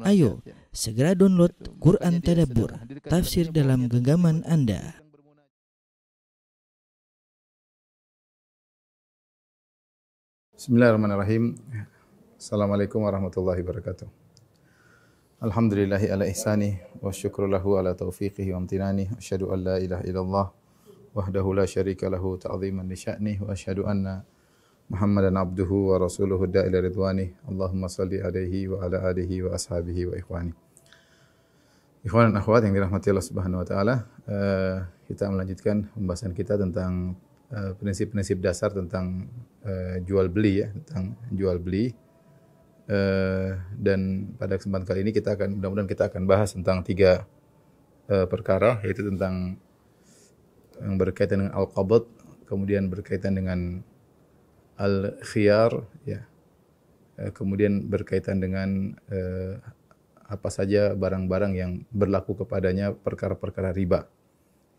Ayo, segera download Quran Tadabbur, tafsir dalam genggaman Anda. Bismillahirrahmanirrahim. Assalamualaikum warahmatullahi wabarakatuh. Alhamdulillahi ala ihsani wa syukru lahu ala taufiqihi wa amtinani. Asyhadu an la ilaha illallah wahdahu la syarika lahu ta'ziman li sya'nih wa asyhadu anna Muhammadan abduhu wa rasuluhu da'ila ridwani. Allahumma salli alaihi wa ala alihi wa ashabihi wa ikhwani. Ikhwan dan akhwat yang dirahmati Allah Subhanahu wa taala, kita melanjutkan pembahasan kita tentang prinsip-prinsip dasar tentang jual beli ya, tentang jual beli. Dan pada kesempatan kali ini mudah-mudahan kita akan bahas tentang 3 perkara, yaitu tentang yang berkaitan dengan al-qabd, kemudian berkaitan dengan al-khiyar ya. Kemudian berkaitan dengan apa saja barang-barang yang berlaku kepadanya perkara-perkara riba.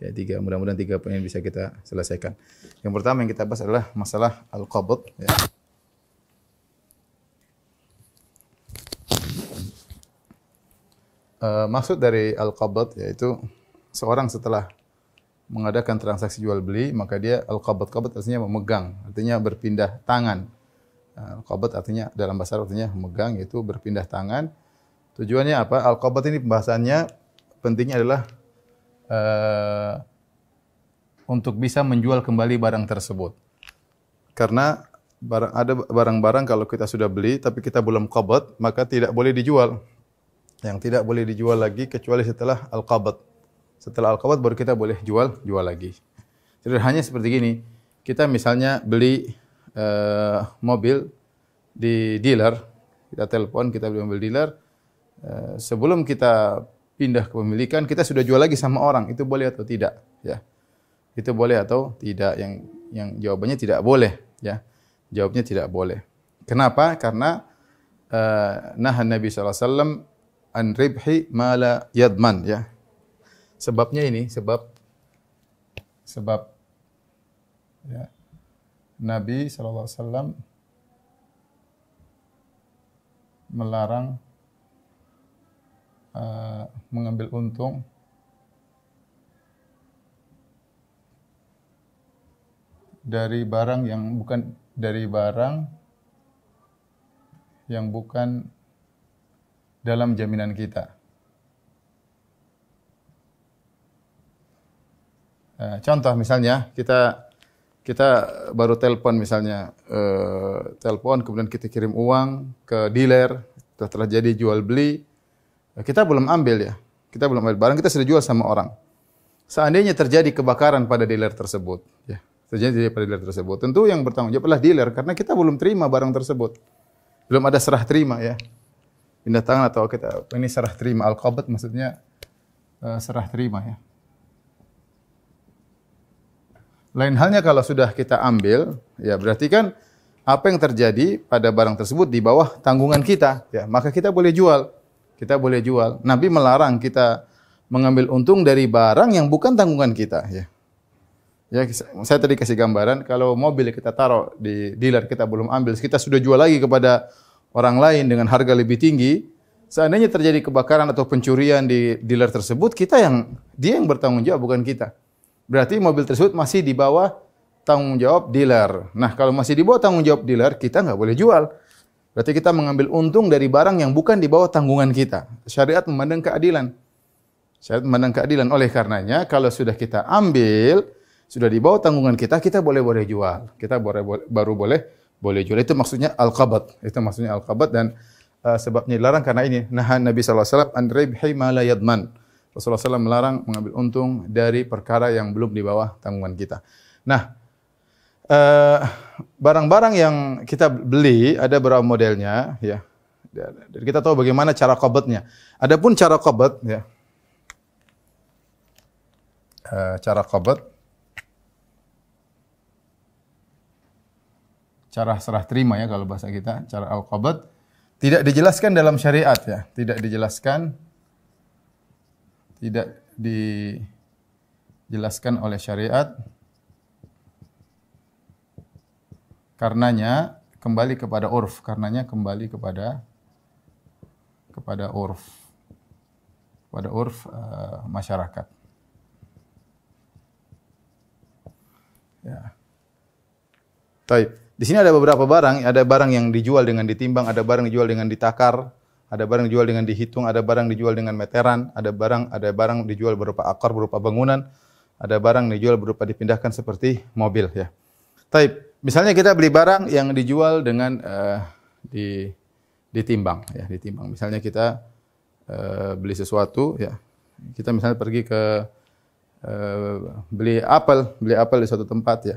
Ya, mudah-mudahan 3 poin bisa kita selesaikan. Yang pertama yang kita bahas adalah masalah al-qabd ya. Maksud dari al-qabd yaitu seorang setelah mengadakan transaksi jual beli, maka dia al-qabd artinya memegang, artinya berpindah tangan. Al-qabd artinya dalam bahasa Arab artinya memegang, yaitu berpindah tangan. Tujuannya apa? Al-qabd ini pembahasannya pentingnya adalah untuk bisa menjual kembali barang tersebut. Karena ada barang-barang kalau kita sudah beli tapi kita belum qabd, maka tidak boleh dijual. Yang tidak boleh dijual lagi kecuali setelah al-qabd. Setelah al-qabd baru kita boleh jual lagi. Sederhananya seperti gini, kita misalnya beli mobil di dealer, kita telepon, kita beli mobil dealer, sebelum kita pindah kepemilikan, kita sudah jual lagi sama orang, itu boleh atau tidak? Ya, itu boleh atau tidak? Yang jawabannya tidak boleh. Ya, jawabnya tidak boleh. Kenapa? Karena nahan Nabi SAW an ribhi ma la yadman ya. Sebabnya ini, sebab ya, Nabi SAW melarang mengambil untung dari barang yang bukan dalam jaminan kita. Contoh misalnya kita baru telepon misalnya, telepon kemudian kita kirim uang ke dealer, setelah jadi jual beli, kita belum ambil ya, kita belum ambil barang, kita sudah jual sama orang. Seandainya terjadi kebakaran pada dealer tersebut, ya, tentu yang bertanggung jawab adalah dealer karena kita belum terima barang tersebut, belum ada serah terima ya, pindah tangan atau ini serah terima, al-qabd maksudnya serah terima ya. Lain halnya kalau sudah kita ambil, ya berarti kan apa yang terjadi pada barang tersebut di bawah tanggungan kita, ya maka kita boleh jual. Kita boleh jual. Nabi melarang kita mengambil untung dari barang yang bukan tanggungan kita, ya. Ya, saya tadi kasih gambaran kalau mobil kita taruh di dealer kita belum ambil, kita sudah jual lagi kepada orang lain dengan harga lebih tinggi. Seandainya terjadi kebakaran atau pencurian di dealer tersebut, dia yang bertanggung jawab, bukan kita. Berarti mobil tersebut masih di bawah tanggung jawab dealer. Nah, kalau masih di bawah tanggung jawab dealer, kita nggak boleh jual. Berarti kita mengambil untung dari barang yang bukan di bawah tanggungan kita. Syariat memandang keadilan. Oleh karenanya, kalau sudah kita ambil, sudah di bawah tanggungan kita, kita boleh jual. Kita baru boleh jual. Itu maksudnya al-qabd. Dan sebabnya dilarang karena ini. Nahan Nabi SAW an ribhi ma la yadman. Rasulullah SAW melarang mengambil untung dari perkara yang belum di bawah tanggungan kita. Nah, barang-barang yang kita beli ada beberapa modelnya, ya. Dan kita tahu bagaimana cara qabdnya. Adapun cara qabd, ya, cara serah terima ya kalau bahasa kita, cara al-qabd tidak dijelaskan dalam syariat ya, tidak dijelaskan oleh syariat. Karenanya kembali kepada urf, kepada urf. Pada urf masyarakat. Ya. Baik. Di sini ada beberapa barang, ada barang yang dijual dengan ditimbang, ada barang dijual dengan ditakar, ada barang dijual dengan dihitung, ada barang dijual dengan meteran, ada barang dijual berupa akar, berupa bangunan, ada barang dijual berupa dipindahkan seperti mobil ya. Baik. Misalnya kita beli barang yang dijual dengan ditimbang ya, ditimbang. Misalnya kita beli sesuatu ya. Kita misalnya pergi ke beli apel di suatu tempat ya.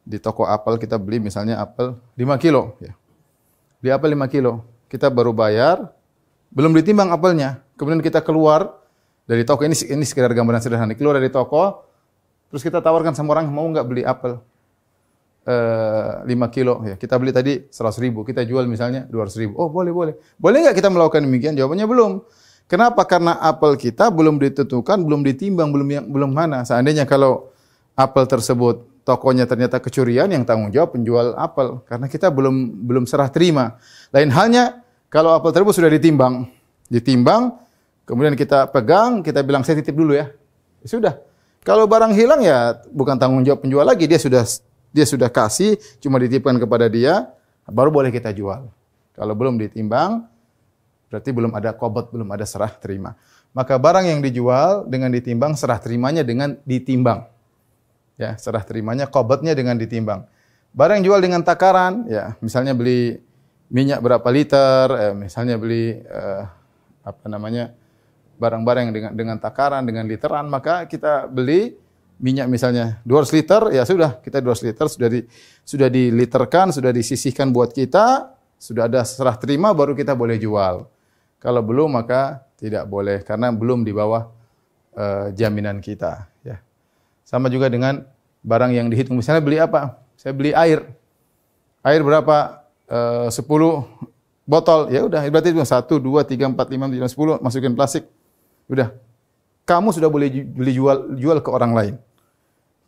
Di toko apel kita beli misalnya apel 5 kilo ya. Beli apel 5 kilo. Kita baru bayar, belum ditimbang apelnya. Kemudian kita keluar dari toko, ini sekedar gambaran sederhana. Keluar dari toko, terus kita tawarkan sama orang, mau nggak beli apel 5 kilo ya. Kita beli tadi 100.000, kita jual misalnya 200.000. Oh, boleh. Boleh nggak kita melakukan demikian? Jawabannya belum. Kenapa? Karena apel kita belum ditentukan, belum ditimbang, belum mana. Seandainya kalau apel tersebut tokonya ternyata kecurian, yang tanggung jawab penjual apel, karena kita belum serah terima. Lain halnya kalau apel tersebut sudah ditimbang, kemudian kita pegang, kita bilang saya titip dulu ya. Sudah. Kalau barang hilang ya bukan tanggung jawab penjual lagi, dia sudah kasih, cuma dititipkan kepada dia, baru boleh kita jual. Kalau belum ditimbang, berarti belum ada qobd, belum ada serah terima. Maka barang yang dijual dengan ditimbang, serah terimanya dengan ditimbang. Ya, serah terimanya, qobdnya dengan ditimbang. Barang yang jual dengan takaran, ya, misalnya beli minyak berapa liter, misalnya beli barang-barang yang dengan takaran, dengan literan, maka kita beli minyak misalnya 200 liter, ya sudah, kita 200 liter sudah diliterkan, sudah disisihkan buat kita, sudah ada serah terima, baru kita boleh jual. Kalau belum, maka tidak boleh, karena belum di bawah jaminan kita. Ya. Sama juga dengan barang yang dihitung. Misalnya beli apa? Saya beli air. Air berapa? 10 botol. Ya udah, berarti 1, 2, 3, 4, 5, 6, 10, masukin plastik. Udah. Kamu sudah boleh jual ke orang lain.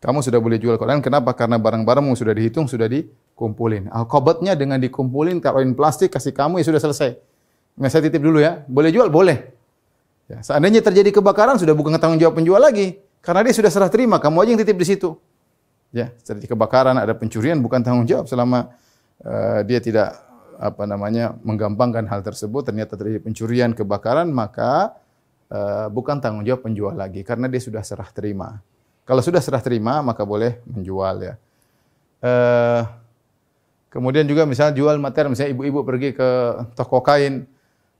Kamu sudah boleh jual ke orang lain. Kenapa? Karena barang-barangmu sudah dihitung, sudah dikumpulin. Qobdnya dengan dikumpulin, taruhin plastik, kasih kamu, ya sudah selesai. Nah, saya titip dulu ya. Boleh jual? Boleh. Ya, seandainya terjadi kebakaran, sudah bukan tanggung jawab penjual lagi. Karena dia sudah serah terima, kamu aja yang titip di situ. Ya, terjadi kebakaran, ada pencurian, bukan tanggung jawab selama dia tidak menggampangkan hal tersebut. Ternyata terjadi pencurian, kebakaran, maka bukan tanggung jawab penjual lagi, karena dia sudah serah terima. Kalau sudah serah terima, maka boleh menjual ya. Kemudian juga misalnya jual materi, misalnya ibu-ibu pergi ke toko kain,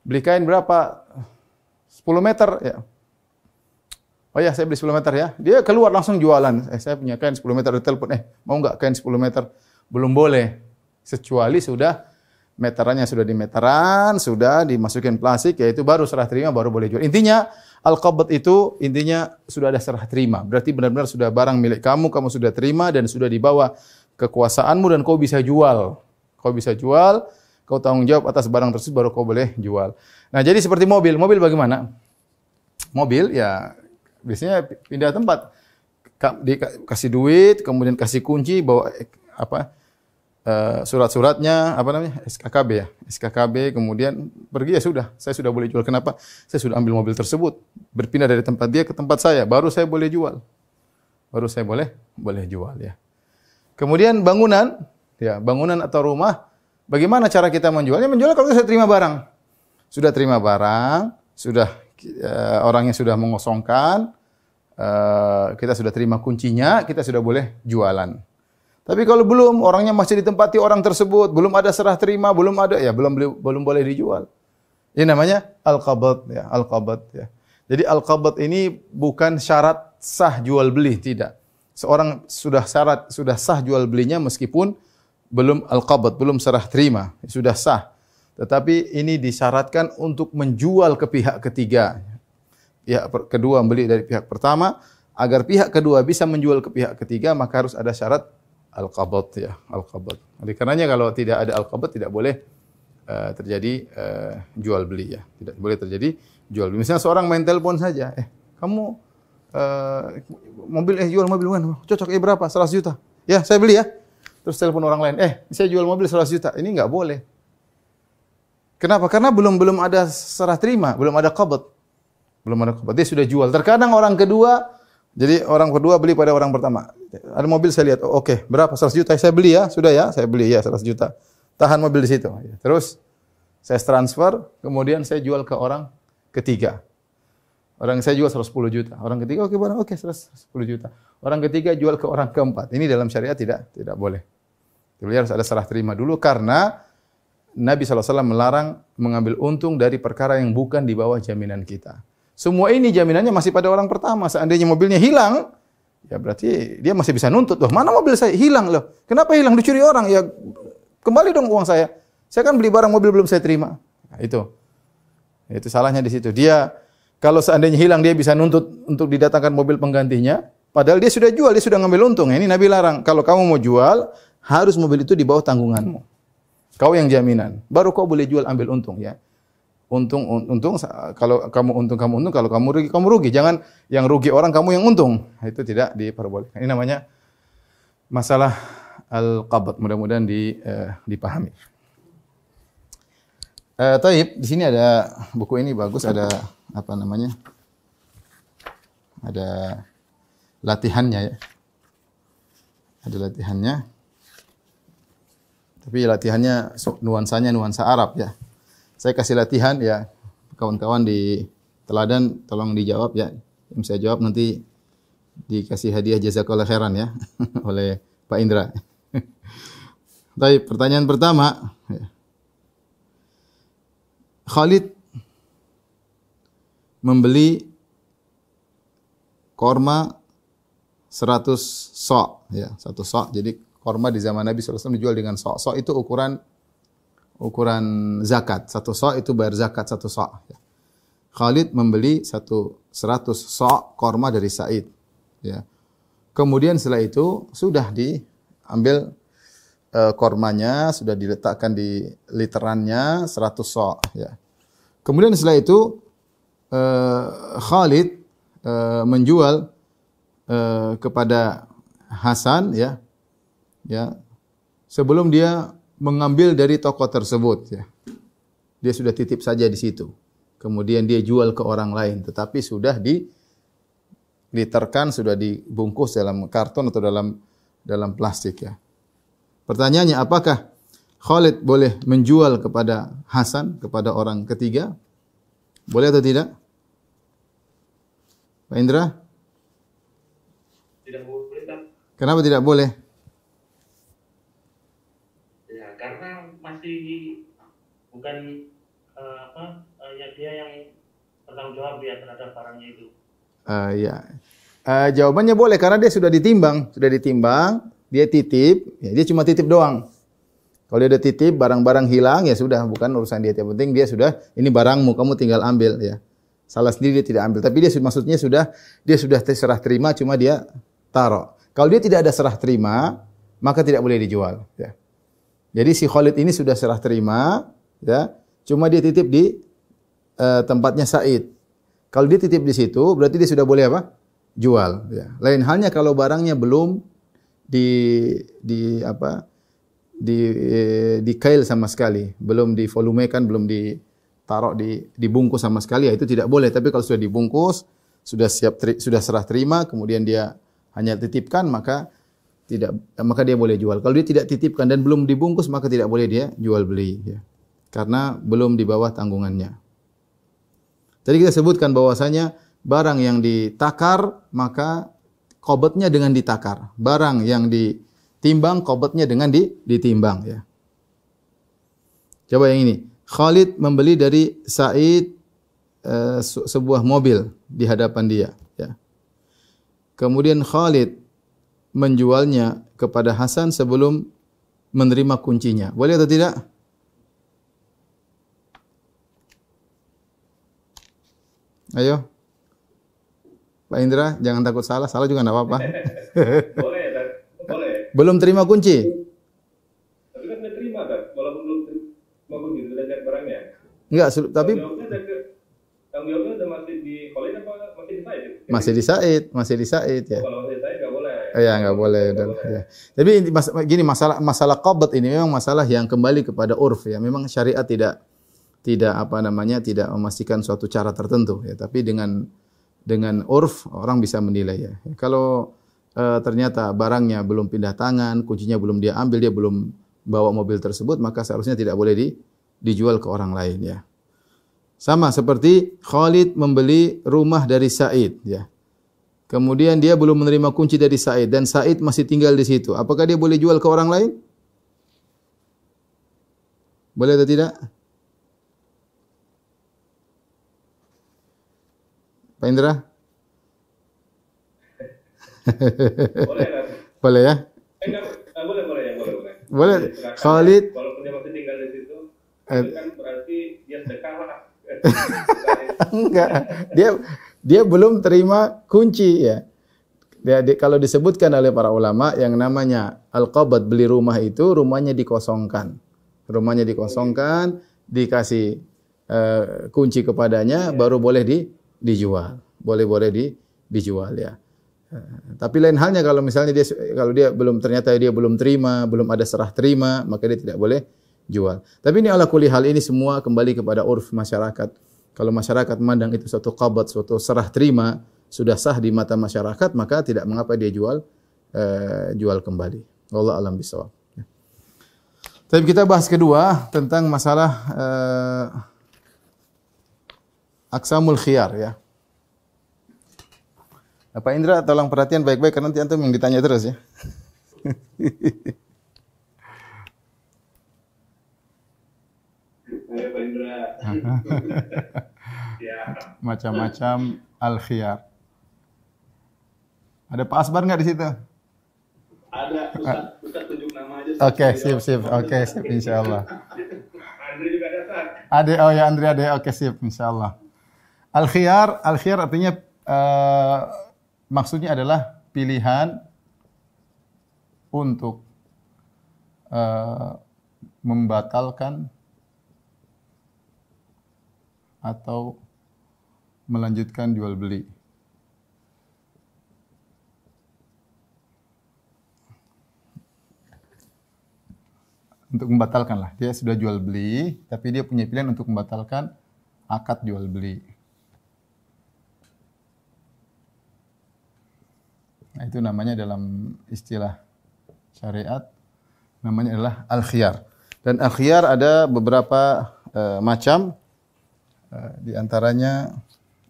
beli kain berapa? 10 meter ya. Oh ya, saya beli 10 meter ya. Dia keluar langsung jualan. Saya punya kain 10 meter, ditelepon, mau enggak kain 10 meter? Belum boleh. Kecuali sudah meterannya sudah di meteran, sudah dimasukin plastik, yaitu baru serah terima, baru boleh jual. Intinya, al-qobd itu intinya sudah ada serah terima. Berarti benar-benar sudah barang milik kamu, kamu sudah terima dan sudah dibawa kekuasaanmu dan kau bisa jual. Kau bisa jual, kau tanggung jawab atas barang tersebut, baru kau boleh jual. Nah, jadi seperti mobil. Mobil bagaimana? Mobil ya biasanya pindah tempat. Dikasih duit, kemudian kasih kunci, bawa surat-suratnya, SKKB ya. SKKB, kemudian pergi, ya sudah. Saya sudah boleh jual. Kenapa? Saya sudah ambil mobil tersebut. Berpindah dari tempat dia ke tempat saya. Baru saya boleh jual. Baru saya boleh jual ya. Kemudian bangunan, ya, bangunan atau rumah, bagaimana cara kita menjualnya? Menjualnya kalau saya terima barang. Sudah terima barang, sudah orangnya sudah mengosongkan, kita sudah terima kuncinya, kita sudah boleh jualan. Tapi kalau belum, orangnya masih ditempati orang tersebut, belum ada serah terima, belum boleh dijual. Ini namanya al-qobd ya, al-qobd ya. Jadi al-qobd ini bukan syarat sah jual beli, tidak. Seorang sudah sah jual belinya meskipun belum al-qobd, belum serah terima, sudah sah. Tetapi ini disyaratkan untuk menjual ke pihak ketiga. Pihak kedua membeli dari pihak pertama, agar pihak kedua bisa menjual ke pihak ketiga, maka harus ada syarat al-qobd ya, al-qobd. Oleh karenanya kalau tidak ada al-qobd tidak boleh terjadi jual beli ya. Tidak boleh terjadi jual beli. Misalnya seorang main telepon saja, kamu jual mobil mana? Cocok berapa? 100 juta. Ya, saya beli ya. Terus telepon orang lain, saya jual mobil 100 juta. Ini enggak boleh. Kenapa? Karena belum ada serah terima, belum ada qabd. Belum ada qabd. Dia sudah jual. Terkadang orang kedua, jadi orang kedua beli pada orang pertama. Ada mobil saya lihat, oh, oke, berapa? 100 juta saya beli ya, sudah ya, saya beli ya 100 juta. Tahan mobil di situ. Terus saya transfer, kemudian saya jual ke orang ketiga. Orang saya jual 110 juta. Orang ketiga oke, barang oke 110 juta. Orang ketiga jual ke orang keempat. Ini dalam syariat tidak boleh. Jadi harus ada serah terima dulu karena Nabi SAW melarang mengambil untung dari perkara yang bukan di bawah jaminan kita. Semua ini jaminannya masih pada orang pertama. Seandainya mobilnya hilang, ya berarti dia masih bisa nuntut. Loh, mana mobil saya? Hilang loh. Kenapa hilang? Dicuri orang. Ya kembali dong uang saya. Saya kan beli barang mobil belum saya terima. Nah, itu salahnya di situ. Dia kalau seandainya hilang dia bisa nuntut untuk didatangkan mobil penggantinya. Padahal dia sudah jual, dia sudah ngambil untung. Ini Nabi larang. Kalau kamu mau jual, harus mobil itu di bawah tanggunganmu. Kau yang jaminan. Baru kau boleh jual ambil untung ya. Untung kalau kamu untung, kalau kamu rugi. Jangan yang rugi orang kamu yang untung. Itu tidak diperbolehkan. Ini namanya masalah al-qabd. Mudah-mudahan dipahami. Taib, di sini ada buku ini bagus, ada apa namanya? Ada latihannya ya. Ada latihannya. Tapi latihannya nuansanya nuansa Arab ya. Saya kasih latihan ya. Kawan-kawan di teladan tolong dijawab ya. Yang saya jawab nanti dikasih hadiah jazakallahu khairan ya oleh Pak Indra. Baik, pertanyaan pertama. Khalid membeli korma 100 sok ya, 1 sok. Jadi korma di zaman Nabi SAW dijual dengan sok. Sok itu ukuran zakat. 1 sok itu bayar zakat 1 sok. Ya. Khalid membeli 100 sok korma dari Sa'id. Ya. Kemudian setelah itu sudah diambil kormanya, sudah diletakkan di literannya 100 sok. Ya. Kemudian setelah itu Khalid menjual kepada Hasan ya. Ya. Sebelum dia mengambil dari toko tersebut ya. Dia sudah titip saja di situ. Kemudian dia jual ke orang lain, tetapi sudah diliterkan, sudah dibungkus dalam karton atau dalam plastik ya. Pertanyaannya, apakah Khalid boleh menjual kepada Hasan, kepada orang ketiga? Boleh atau tidak? Pak Indra? Tidak boleh, Pak. Kenapa tidak boleh? Ya, karena masih bukan dia yang bertanggung jawab ya terhadap barangnya itu. Ya. Jawabannya boleh karena dia sudah ditimbang, dia titip, ya dia cuma titip doang. Kalau dia udah titip, barang-barang hilang ya sudah, bukan urusan dia. Yang penting dia sudah, ini barangmu, kamu tinggal ambil ya. Salah sendiri dia tidak ambil, tapi dia maksudnya dia sudah serah terima, cuma dia taruh. Kalau dia tidak ada serah terima, maka tidak boleh dijual. Ya. Jadi si Khalid ini sudah serah terima, ya, cuma dia titip di tempatnya Sa'id. Kalau dia titip di situ, berarti dia sudah boleh apa? Jual. Ya. Lain halnya kalau barangnya belum dikail sama sekali, belum divolumekan, belum ditaruh dibungkus sama sekali, ya itu tidak boleh. Tapi kalau sudah dibungkus, sudah serah terima, kemudian dia hanya titipkan, maka dia boleh jual. Kalau dia tidak titipkan dan belum dibungkus, maka tidak boleh dia jual beli ya. Karena belum di bawah tanggungannya. Tadi kita sebutkan bahwasanya barang yang ditakar maka qobotnya dengan ditakar. Barang yang ditimbang qobotnya dengan ditimbang ya. Coba yang ini. Khalid membeli dari Sa'id sebuah mobil di hadapan dia ya. Kemudian Khalid menjualnya kepada Hasan sebelum menerima kuncinya. Boleh atau tidak? Ayo. Pak Indra, jangan takut salah. Salah juga enggak apa-apa. Boleh. Belum terima kunci. Tapi kan udah terima kan, walaupun belum terima kunci, sudah cek barangnya. Enggak, tapi tanggung jawabnya udah masih di Khalid apa masih di Sa'id? Masih di Sa'id ya. Kalau masih di Sa'id enggak boleh. Iya, enggak boleh. Ya. Jadi gini, masalah qabd ini memang masalah yang kembali kepada urf ya. Memang syariat tidak tidak memastikan suatu cara tertentu ya, tapi dengan urf orang bisa menilai ya. Kalau ternyata barangnya belum pindah tangan, kuncinya belum dia ambil, dia belum bawa mobil tersebut, maka seharusnya tidak boleh dijual ke orang lain ya. Sama seperti Khalid membeli rumah dari Said ya. Kemudian dia belum menerima kunci dari Said dan Said masih tinggal di situ. Apakah dia boleh jual ke orang lain? Boleh atau tidak? Pak Indra? Boleh kan? Boleh ya? Boleh. Boleh. Silakan. Khalid Walaupun dia masih tinggal di situ, itu kan berarti dia sudah kalah. enggak. Dia belum terima kunci ya. Kalau disebutkan oleh para ulama yang namanya al-qabad, beli rumah itu rumahnya dikosongkan. Rumahnya dikosongkan, dikasih kunci kepadanya, baru boleh dijual. Boleh dijual ya. Tapi lain halnya kalau misalnya ternyata dia belum terima, belum ada serah terima, maka dia tidak boleh jual. Tapi ini ala kulli hal, ini semua kembali kepada urf masyarakat. Kalau masyarakat memandang itu suatu qabad, suatu serah terima, sudah sah di mata masyarakat, maka tidak mengapa dia jual kembali. Wallahu a'lam bishawab. Tapi kita bahas kedua tentang masalah aqsamul khiyar ya. Pak Indra tolong perhatian baik-baik karena nanti antum yang ditanya terus ya. Ayo Pak Indra. Ya. Macam-macam al-khiyar. Ada Pak Asbar enggak di situ? Ada, Ustaz tunjuk nama aja. Oke, sip. Oke, sip insyaallah. Andri juga datang. Andri ade. Oke, sip insyaallah. Al-khiyar artinya maksudnya adalah pilihan untuk membatalkan atau melanjutkan jual beli. Untuk membatalkan lah. Dia sudah jual beli, tapi dia punya pilihan untuk membatalkan akad jual beli. Nah, itu namanya dalam istilah syariat, namanya adalah al-khiyar. Dan al-khiyar ada beberapa macam. Di antaranya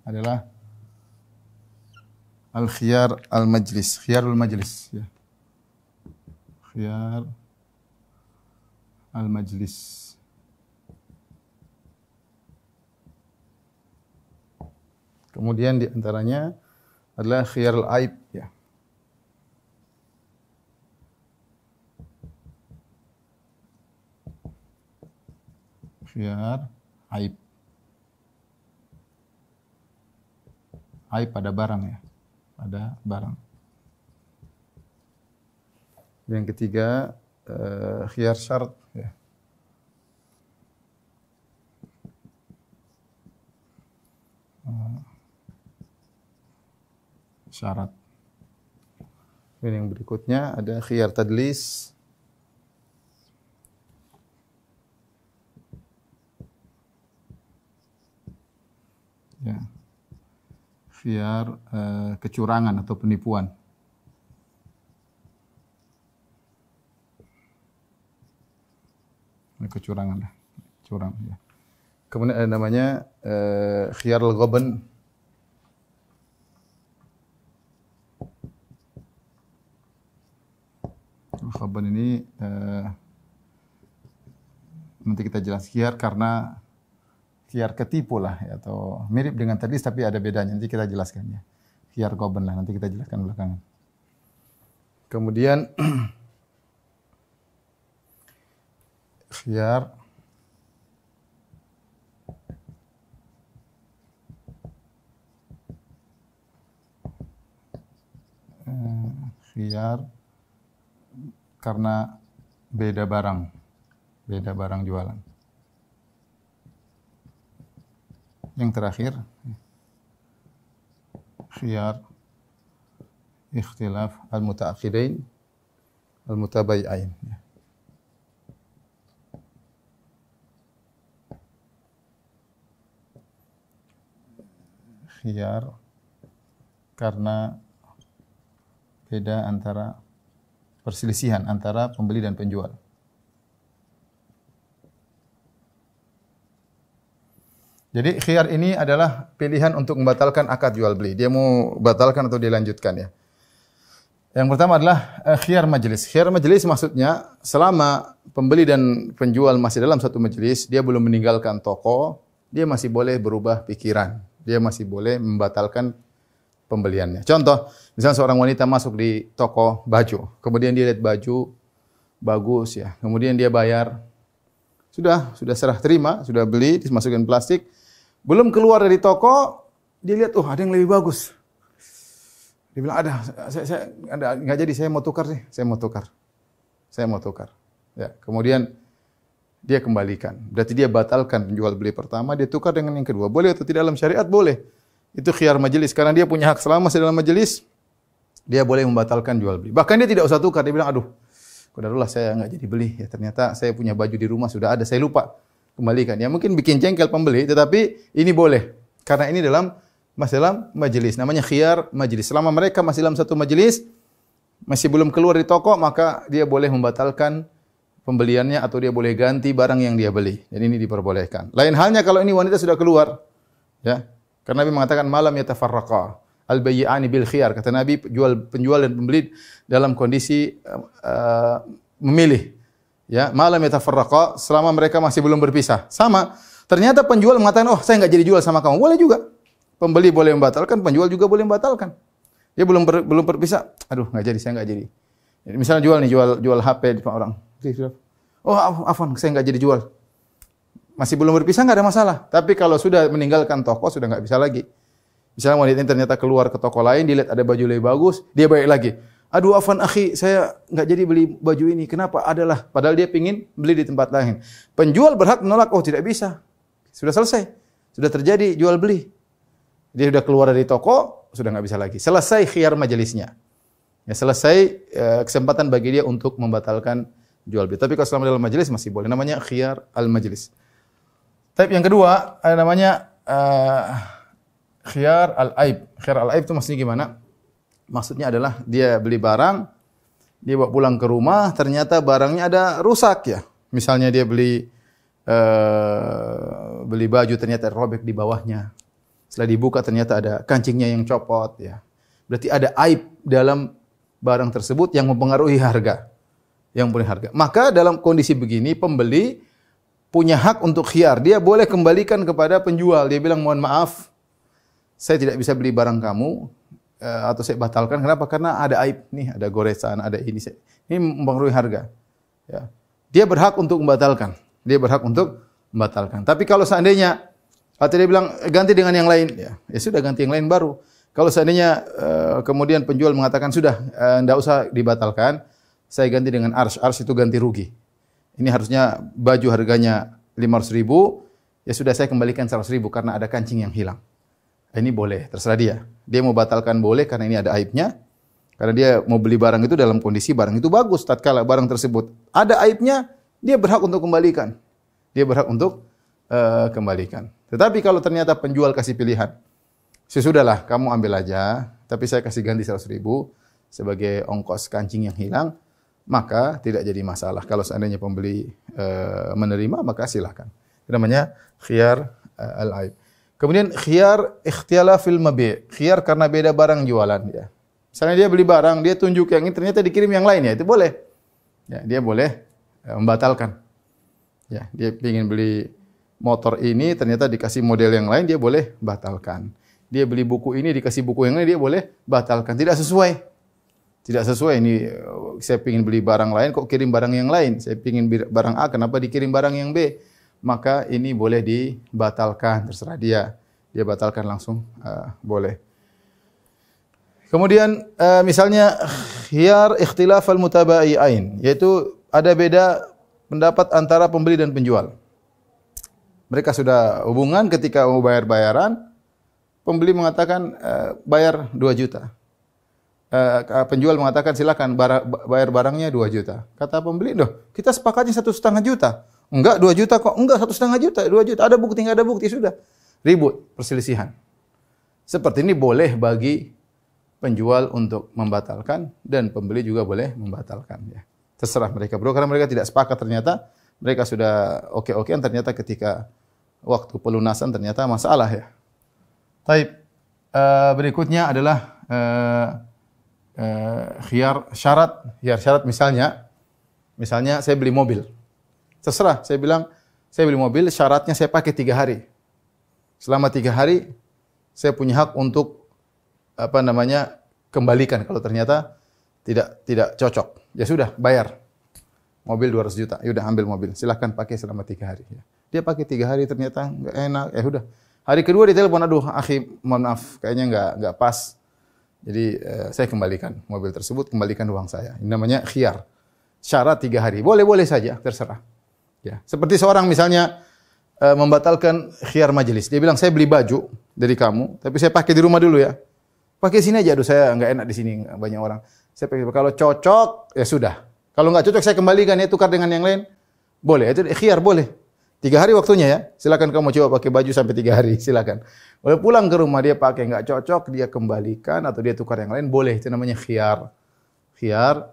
adalah al-khiyar al-majlis, khiyarul majlis ya. Khiyar al-majlis. Kemudian di antaranya adalah khiyarul aib ya. Khiyar aib. Aib pada barang ya. Pada barang. Yang ketiga khiyar syarat ya. Syarat. Dan yang berikutnya ada khiyar tadlis. Ya. Khiyar kecurangan atau penipuan. Kecurangan lah, curang ya. Kemudian ada namanya khiyarul ghaban. Ghaban ini nanti kita jelas khiyar karena khiyar ketipu lah ya, atau mirip dengan tadi tapi ada bedanya. Nanti kita jelaskan ya. Khiyar ghaban lah, nanti kita jelaskan belakangan. Kemudian khiyar karena beda barang jualan. Yang terakhir khiyar ikhtilaf al-muta'akhidain al-mutabay'ain. khiyar karena beda antara perselisihan antara pembeli dan penjual. Jadi khiyar ini adalah pilihan untuk membatalkan akad jual beli. Dia mau batalkan atau dilanjutkan ya. Yang pertama adalah khiyar majlis. Khiyar majlis maksudnya selama pembeli dan penjual masih dalam satu majlis, dia belum meninggalkan toko, dia masih boleh berubah pikiran. Dia masih boleh membatalkan pembeliannya. Contoh, misalnya seorang wanita masuk di toko baju, kemudian dia lihat baju bagus ya, kemudian dia bayar. Sudah serah terima, sudah beli, dimasukkan plastik. Belum keluar dari toko, dia lihat, oh ada yang lebih bagus. Dia bilang, saya nggak jadi, saya mau tukar sih, saya mau tukar. Ya, kemudian dia kembalikan. Berarti dia batalkan penjual beli pertama, dia tukar dengan yang kedua. Boleh atau tidak dalam syariat? Boleh. Itu khiyar majelis, karena dia punya hak selama masih dalam majelis, dia boleh membatalkan jual beli. Bahkan dia tidak usah tukar, dia bilang, aduh, qadarullah saya nggak jadi beli. Ya ternyata saya punya baju di rumah sudah ada, saya lupa. Kembalikan. Ya mungkin bikin jengkel pembeli, tetapi ini boleh. Karena ini masih dalam majelis. Namanya khiyar majelis. Selama mereka masih dalam satu majelis, masih belum keluar di toko, maka dia boleh membatalkan pembeliannya atau dia boleh ganti barang yang dia beli. Dan ini diperbolehkan. Lain halnya kalau ini wanita sudah keluar. Ya. Karena Nabi mengatakan malam yatafarraqa al-bayyi'ani bil khiyar. Kata Nabi penjual dan pembeli dalam kondisi memilih. Ya, malam yatafarraqa selama mereka masih belum berpisah. Sama. Ternyata penjual mengatakan, "Oh, saya enggak jadi jual sama kamu." Boleh juga. Pembeli boleh membatalkan, penjual juga boleh membatalkan. Dia belum berpisah. Aduh, enggak jadi, saya enggak jadi. Misalnya jual HP di orang. Oh, afwan, saya enggak jadi jual. Masih belum berpisah enggak ada masalah. Tapi kalau sudah meninggalkan toko sudah enggak bisa lagi. Misalnya wanita ini ternyata keluar ke toko lain, dilihat ada baju lebih bagus, dia balik lagi. Aduh afwan akhi, saya enggak jadi beli baju ini. Kenapa? Adalah padahal dia pingin beli di tempat lain. Penjual berhak menolak, oh tidak bisa. Sudah selesai. Sudah terjadi jual beli. Dia sudah keluar dari toko, sudah enggak bisa lagi. Selesai khiyar majelisnya. Ya, selesai kesempatan bagi dia untuk membatalkan jual beli. Tapi kalau selama dalam majelis masih boleh. Namanya khiyar al-majlis. Tapi yang kedua namanya khiyar al-aib. Khiyar al-aib itu maksudnya gimana? Maksudnya adalah dia beli barang, dia bawa pulang ke rumah, ternyata barangnya ada rusak ya. Misalnya dia beli baju ternyata robek di bawahnya. Setelah dibuka ternyata ada kancingnya yang copot ya. Berarti ada aib dalam barang tersebut yang mempengaruhi harga. Maka dalam kondisi begini pembeli punya hak untuk khiyar. Dia boleh kembalikan kepada penjual. Dia bilang, "Mohon maaf, saya tidak bisa beli barang kamu atau saya batalkan." Kenapa? Karena ada aib nih, ada goresan, ada ini. Ini mempengaruhi harga. Ya. Dia berhak untuk membatalkan. Tapi kalau seandainya atau dia bilang ganti dengan yang lain, ya sudah ganti yang lain baru. Kalau seandainya kemudian penjual mengatakan sudah enggak usah dibatalkan, saya ganti dengan ars. Ars itu ganti rugi. Ini harusnya baju harganya 500.000, ya sudah saya kembalikan 100.000 karena ada kancing yang hilang. Ini boleh, terserah dia. Dia mau batalkan boleh karena ini ada aibnya. Karena dia mau beli barang itu dalam kondisi barang itu bagus. Tatkala barang tersebut ada aibnya, dia berhak untuk kembalikan. Tetapi kalau ternyata penjual kasih pilihan, sudahlah kamu ambil aja, tapi saya kasih ganti 100.000 sebagai ongkos kancing yang hilang, maka tidak jadi masalah. Kalau seandainya pembeli menerima, maka silakan. Itu namanya khiyar al-aib. Kemudian khiyar ikhtilafil mabi'. Khiyar karena beda barang jualan ya. Misalnya dia beli barang, dia tunjuk yang ini ternyata dikirim yang lain ya, itu boleh. Ya, dia boleh membatalkan. Ya, dia ingin beli motor ini ternyata dikasih model yang lain, dia boleh batalkan. Dia beli buku ini dikasih buku yang lain, dia boleh batalkan. Tidak sesuai ini, saya ingin beli barang lain kok kirim barang yang lain. Saya ingin barang A, kenapa dikirim barang yang B? Maka ini boleh dibatalkan, terserah dia. Dia batalkan langsung, boleh. Kemudian misalnya khiyar ikhtilaf al-mutabai'ain, yaitu ada beda pendapat antara pembeli dan penjual. Mereka sudah hubungan ketika mau bayar-bayaran, pembeli mengatakan bayar 2 juta. Penjual mengatakan silakan bayar barangnya 2 juta. Kata pembeli, "Loh, kita sepakatnya 1,5 juta." "Enggak, 2 juta kok." "Enggak, 1,5 juta, 2 juta. Ada bukti, enggak ada bukti." Sudah. Ribut, perselisihan. Seperti ini boleh bagi penjual untuk membatalkan dan pembeli juga boleh membatalkan ya. Terserah mereka bro, karena mereka tidak sepakat ternyata mereka sudah oke-okean, ternyata ketika waktu pelunasan ternyata masalah ya. Taib. Berikutnya adalah khiyar syarat. Khiyar syarat misalnya saya beli mobil. Terserah, saya bilang saya beli mobil, syaratnya saya pakai 3 hari. Selama 3 hari saya punya hak untuk kembalikan kalau ternyata tidak cocok. Ya sudah, bayar. Mobil 200 juta. Ya udah, ambil mobil. Silakan pakai selama 3 hari. Dia pakai 3 hari ternyata enggak enak. Ya udah. Hari kedua ditelepon, aduh, akhi, mohon maaf, kayaknya enggak pas. Jadi saya kembalikan mobil tersebut, kembalikan uang saya. Ini namanya khiyar. Syarat 3 hari. Boleh-boleh saja, terserah. Ya. Seperti seorang misalnya membatalkan khiyar majelis. Dia bilang, saya beli baju dari kamu, tapi saya pakai di rumah dulu ya. Pakai sini aja, aduh saya enggak enak di sini, banyak orang. Saya pakai, kalau cocok, ya sudah. Kalau enggak cocok, saya kembalikan ya, tukar dengan yang lain. Boleh, itu khiyar, boleh. 3 hari waktunya ya. Silakan kamu coba pakai baju sampai 3 hari, silakan. Boleh pulang ke rumah dia pakai enggak cocok, dia kembalikan atau dia tukar yang lain, boleh. Itu namanya khiyar. Khiyar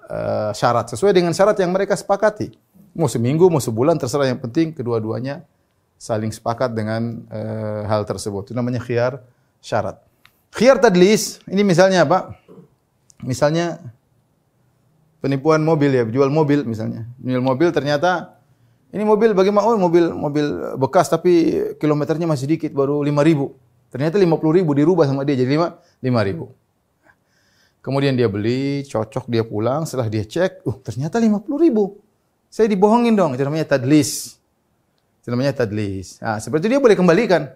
syarat sesuai dengan syarat yang mereka sepakati. Mau seminggu, mau sebulan, terserah, yang penting kedua-duanya saling sepakat dengan hal tersebut. Itu namanya khiyar syarat. Khiyar tadlis, ini misalnya apa? Misalnya penipuan mobil ya, jual mobil misalnya. Jual mobil ternyata ini mobil bagaimana? Oh, mobil bekas tapi kilometernya masih dikit, baru 5.000. Ternyata 50.000 dirubah sama dia jadi 5.000. Kemudian dia beli, cocok, dia pulang, setelah dia cek, ternyata 50.000. Saya dibohongin dong, itu namanya tadlis. Itu namanya tadlis. Nah, seperti dia boleh kembalikan.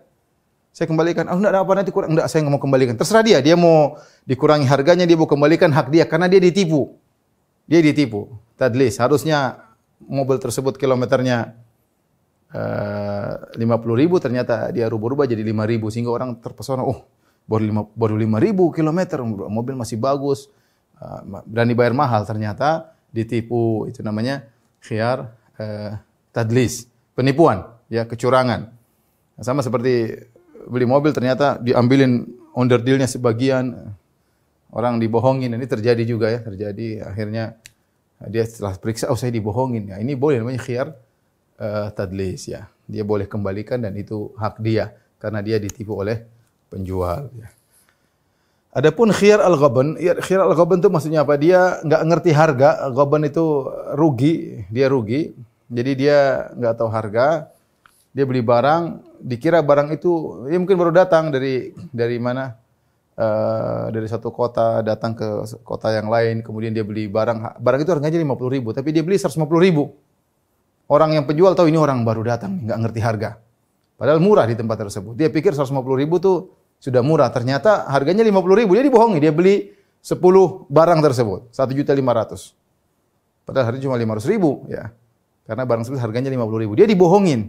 Saya kembalikan, enggak ada apa nanti kurang. Enggak, saya enggak mau kembalikan. Terserah dia mau dikurangi harganya, dia mau kembalikan hak dia karena dia ditipu. Dia ditipu. Tadlis, harusnya mobil tersebut kilometernya 50.000, ternyata dia rubah-rubah jadi 5.000 sehingga orang terpesona. Oh, baru 5.000 kilometer, mobil masih bagus, berani bayar mahal, ternyata ditipu. Itu namanya khiyar tadlis, penipuan, ya, kecurangan. Sama seperti beli mobil ternyata diambilin onderdilnya sebagian, orang dibohongin. Ini terjadi juga ya, terjadi akhirnya dia setelah periksa, oh saya dibohongin. Ya, ini boleh, namanya khiyar tadlis ya. Dia boleh kembalikan dan itu hak dia karena dia ditipu oleh penjual ya. Adapun khiyar al-ghaban, ya, khiyar al-ghaban itu maksudnya apa? Dia enggak ngerti harga, ghaban itu rugi, dia rugi. Jadi dia enggak tahu harga. Dia beli barang, dikira barang itu ya mungkin baru datang dari mana? Dari satu kota datang ke kota yang lain, kemudian dia beli barang itu harganya 50.000, tapi dia beli 150.000. Orang yang penjual tahu ini orang baru datang, enggak ngerti harga. Padahal murah di tempat tersebut. Dia pikir 150.000 tuh sudah murah, ternyata harganya 50.000. Dia dibohongi, dia beli 10 barang tersebut, 1.500.000. Padahal harganya cuma 500.000 ya. Karena barang tersebut harganya 50.000. Dia dibohongin.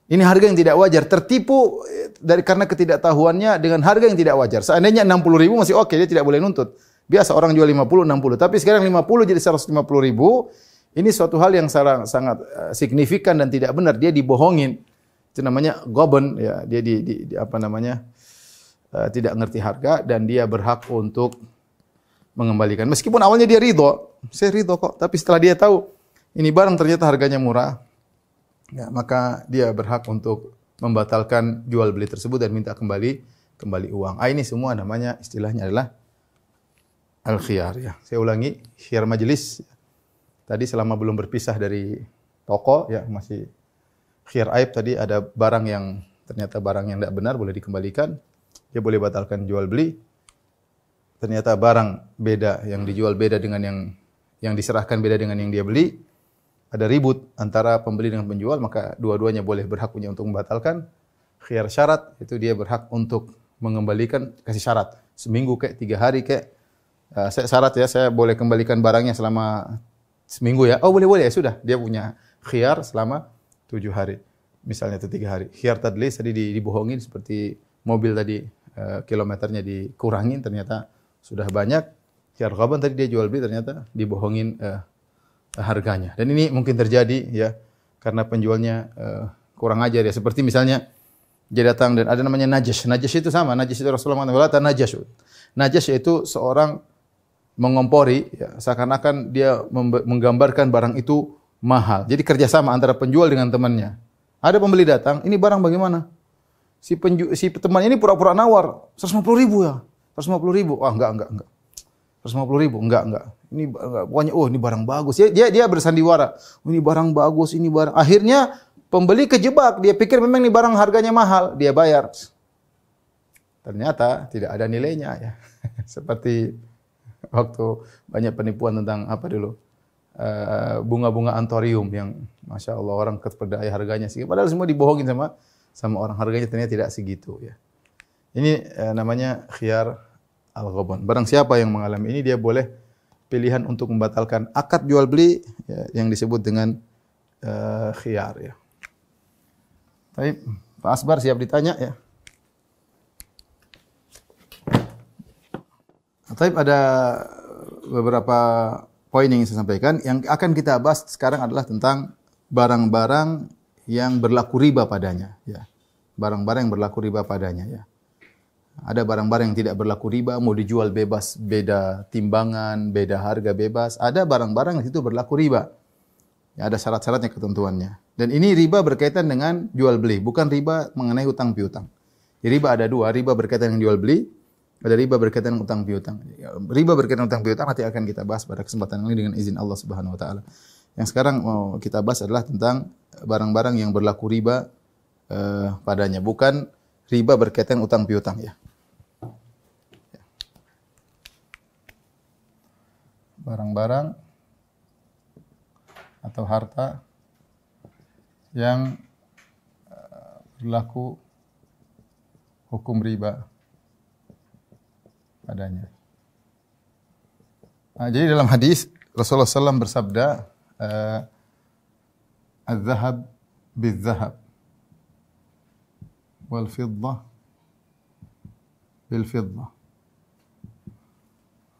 Ini harga yang tidak wajar, tertipu karena ketidaktahuannya dengan harga yang tidak wajar. Seandainya 60.000 masih oke, dia tidak boleh nuntut. Biasa orang jual 50, 60. Tapi sekarang 50 jadi 150.000. Ini suatu hal yang sangat signifikan dan tidak benar. Dia dibohongin. Itu namanya ghaban ya. Dia tidak ngerti harga dan dia berhak untuk mengembalikan. Meskipun awalnya dia ridho, saya ridho kok. Tapi setelah dia tahu ini barang ternyata harganya murah, ya, maka dia berhak untuk membatalkan jual beli tersebut dan minta kembali uang. Ini semua namanya istilahnya adalah al-khiyar ya. Saya ulangi, khiyar majelis. Tadi selama belum berpisah dari toko ya, masih khiyar aib. Tadi ada barang yang ternyata barang yang tidak benar boleh dikembalikan. Dia boleh batalkan jual beli. Ternyata barang beda, yang dijual beda dengan yang diserahkan beda dengan yang dia beli. Ada ribut antara pembeli dengan penjual, maka dua-duanya boleh berhak punya untuk membatalkan. Khiyar syarat, itu dia berhak untuk mengembalikan, kasih syarat. Seminggu kayak 3 hari kayak. Saya syarat ya, saya boleh kembalikan barangnya selama seminggu ya. Oh boleh ya, sudah. Dia punya khiyar selama 7 hari. Misalnya itu 3 hari. Khiyar tadlis tadi dibohongin seperti mobil tadi kilometernya dikurangin ternyata sudah banyak. Khiyar ghaban tadi dia jual beli ternyata dibohongin harganya. Dan ini mungkin terjadi ya karena penjualnya kurang ajar ya. Seperti misalnya Dia datang dan ada namanya Najash. Najash itu sama. Najash itu Rasulullah mengatakan Najash. Najash itu seorang mengompori, ya, seakan-akan dia menggambarkan barang itu mahal. Jadi kerjasama antara penjual dengan temannya. Ada pembeli datang, ini barang bagaimana? Si teman ini pura-pura nawar, 150.000 ya. 150.000. Wah, enggak. 150.000, enggak. Ini pokoknya ini barang bagus. Dia bersandiwara. Ini barang bagus, ini barang. Akhirnya pembeli kejebak, dia pikir memang ini barang harganya mahal, dia bayar. Ternyata tidak ada nilainya ya. Seperti waktu banyak penipuan tentang apa dulu? Bunga-bunga antorium yang Masya Allah orang terperdaya harganya sih. Padahal semua dibohongin sama orang, harganya ternyata tidak segitu ya. Ini namanya khiyar al-ghabun. Barang siapa yang mengalami ini dia boleh pilihan untuk membatalkan akad jual beli ya, yang disebut dengan khiyar ya. Baik, Pak Asbar siap ditanya ya. Baik, ada beberapa poin yang saya sampaikan. Yang akan kita bahas sekarang adalah tentang barang-barang yang berlaku riba padanya ya. Barang-barang yang berlaku riba padanya ya. Ada barang-barang yang tidak berlaku riba, mau dijual bebas, beda timbangan, beda harga bebas. Ada barang-barang yang itu berlaku riba. Ya, ada syarat-syaratnya, ketentuannya. Dan ini riba berkaitan dengan jual beli, bukan riba mengenai hutang piutang. Riba ada dua, riba berkaitan dengan jual beli, ada riba berkaitan dengan hutang piutang. Riba berkaitan dengan hutang piutang nanti akan kita bahas pada kesempatan ini dengan izin Allah Subhanahu wa taala. Yang sekarang mau kita bahas adalah tentang barang-barang yang berlaku riba padanya, bukan riba berkaitan hutang piutang ya. Barang-barang atau harta yang berlaku hukum riba padanya. Jadi dalam hadis Rasulullah SAW bersabda, "Az-zahab bil-zahab, wal-fiddah bil-fiddah,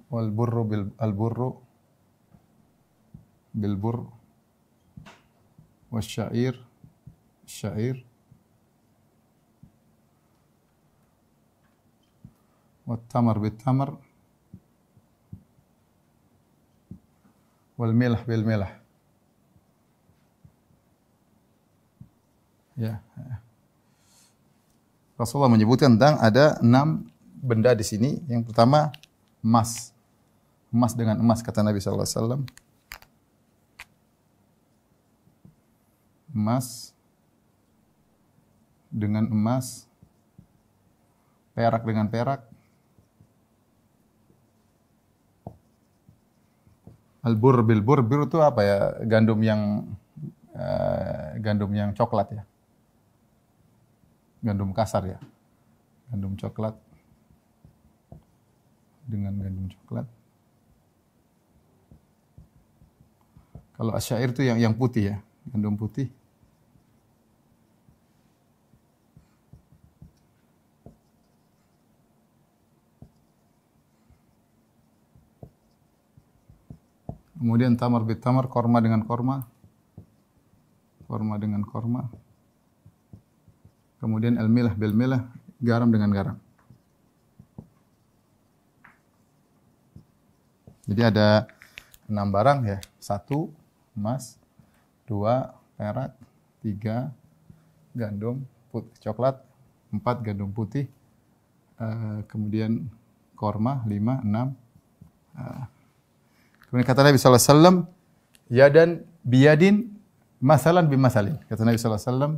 wal-burru bil-burru bil-burr, wasyair syair, wat-tamar bit-tamar, wal-milah bil-milah." Ya. Rasulullah menyebutkan tentang ada 6 benda di sini. Yang pertama emas. Emas dengan emas kata Nabi sallallahu alaihi wasallam. Emas dengan emas, perak dengan perak, al-burr bil burr. Burr itu apa ya? Gandum yang coklat ya. Gandum kasar ya. Gandum coklat dengan gandum coklat. Kalau asyair itu yang putih ya, gandum putih. Kemudian tamar bit tamar, korma dengan korma. Korma dengan korma. Kemudian al-milah bil milah, garam dengan garam. Jadi ada 6 barang ya. 1 emas, 2 perak, 3 gandum putih coklat, 4 gandum putih, kemudian korma, 5, 6. Kemudian kata Nabi sallallahu alaihi wasallam, yadan biyadin masalan bimasalin. Kata Nabi sallallahu alaihi wasallam,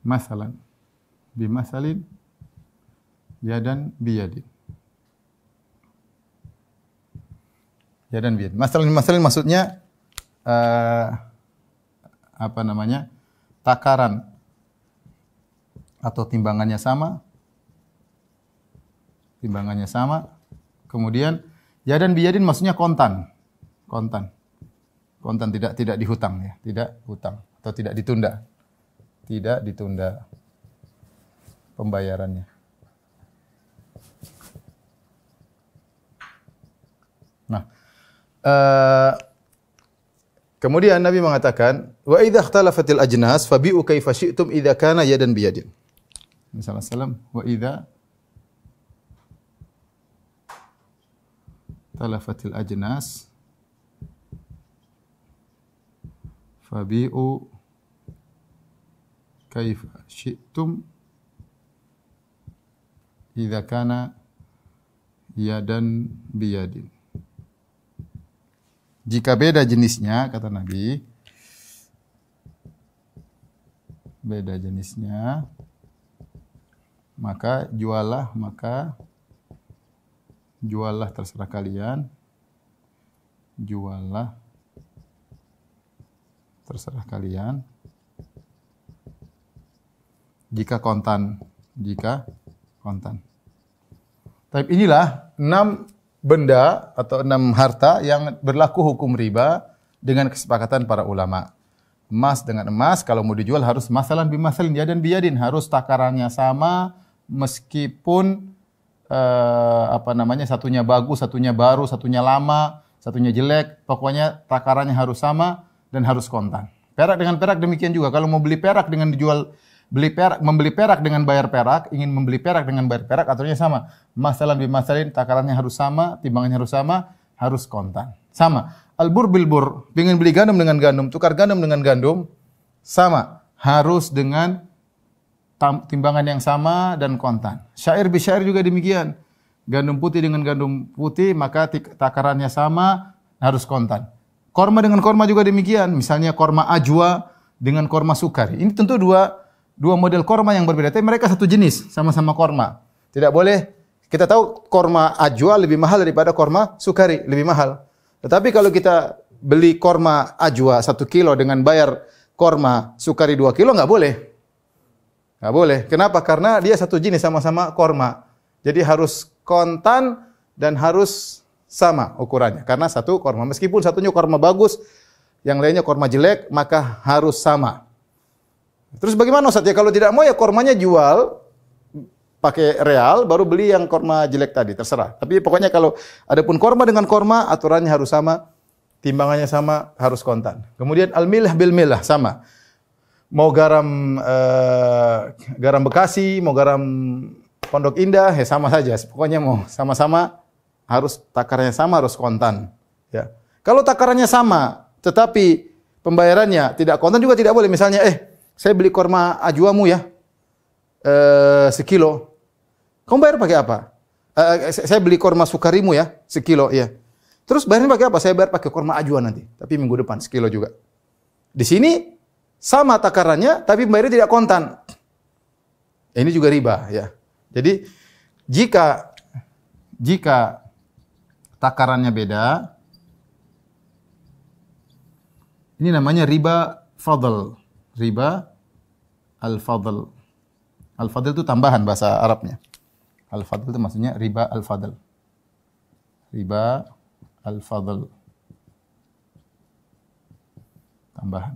masalan bimasalin, yadan biyadin. Yadan biyadin. Masalan maksudnya takaran atau timbangannya sama. Timbangannya sama. Kemudian yadan biyadin maksudnya kontan. Kontan tidak dihutang ya, tidak hutang atau tidak ditunda. Tidak ditunda pembayarannya. Nah, Kemudian Nabi mengatakan, wa idza ikhtalafatil ajnas fabi'u kaifa syi'tum idza kana yadan biyadin. Misalnya salam, wa idza ikhtalafatil ajnas fabi'u kaifa syi'tum idza kana yadan biyadin. Jika beda jenisnya, kata Nabi, beda jenisnya, maka juallah terserah kalian, juallah terserah kalian. Jika kontan. Tapi inilah 6 benda atau 6 harta yang berlaku hukum riba dengan kesepakatan para ulama. Emas dengan emas, kalau mau dijual harus masalan bimasalin yadan biyadin, harus takarannya sama meskipun satunya bagus, satunya baru, satunya lama, satunya jelek, pokoknya takarannya harus sama dan harus kontan. Perak dengan perak demikian juga, kalau mau beli perak dengan membeli perak dengan bayar perak, ingin membeli perak dengan bayar perak, aturannya sama. Masalan bimasalin, takarannya harus sama, timbangannya harus sama, harus kontan. Sama. Al-bur bil bur, ingin beli gandum dengan gandum, tukar gandum dengan gandum, sama. Harus dengan timbangan yang sama dan kontan. Syair bi syair juga demikian. Gandum putih dengan gandum putih, maka takarannya sama, harus kontan. Korma dengan korma juga demikian. Misalnya korma ajwa dengan korma sukari. Ini tentu dua model korma yang berbeda, tapi mereka satu jenis, sama-sama korma. Tidak boleh, kita tahu korma ajwa lebih mahal daripada korma sukari, lebih mahal. Tetapi kalau kita beli korma ajwa 1 kilo dengan bayar korma sukari 2 kilo, nggak boleh. Nggak boleh. Kenapa? Karena dia satu jenis, sama-sama korma. Jadi harus kontan dan harus sama ukurannya. Karena satu korma, meskipun satunya korma bagus, yang lainnya korma jelek, maka harus sama. Terus bagaimana Ustaz ya? Kalau tidak mau ya kormanya jual pakai real, baru beli yang korma jelek tadi, terserah. Tapi pokoknya kalau adapun korma dengan korma, aturannya harus sama, timbangannya sama, harus kontan. Kemudian al-milah bil milah, sama. Mau garam Bekasi, mau garam Pondok Indah, ya sama saja. Pokoknya mau sama-sama, harus takarannya sama, harus kontan. Ya. Kalau takarannya sama, tetapi pembayarannya tidak kontan juga tidak boleh. Misalnya, saya beli korma ajwamu ya, 1 kilo. Kamu bayar pakai apa? Saya beli korma sukarimu ya, 1 kilo ya. Terus bayarnya pakai apa? Saya bayar pakai korma ajwa nanti, tapi minggu depan 1 kilo juga. Di sini sama takarannya, tapi bayarnya tidak kontan. Ini juga riba ya. Jadi jika takarannya beda, ini namanya riba fadl. Riba al-fadl. Al-fadl itu tambahan bahasa Arabnya. Al-fadl itu maksudnya riba al-fadl. Riba al-fadl. Tambahan.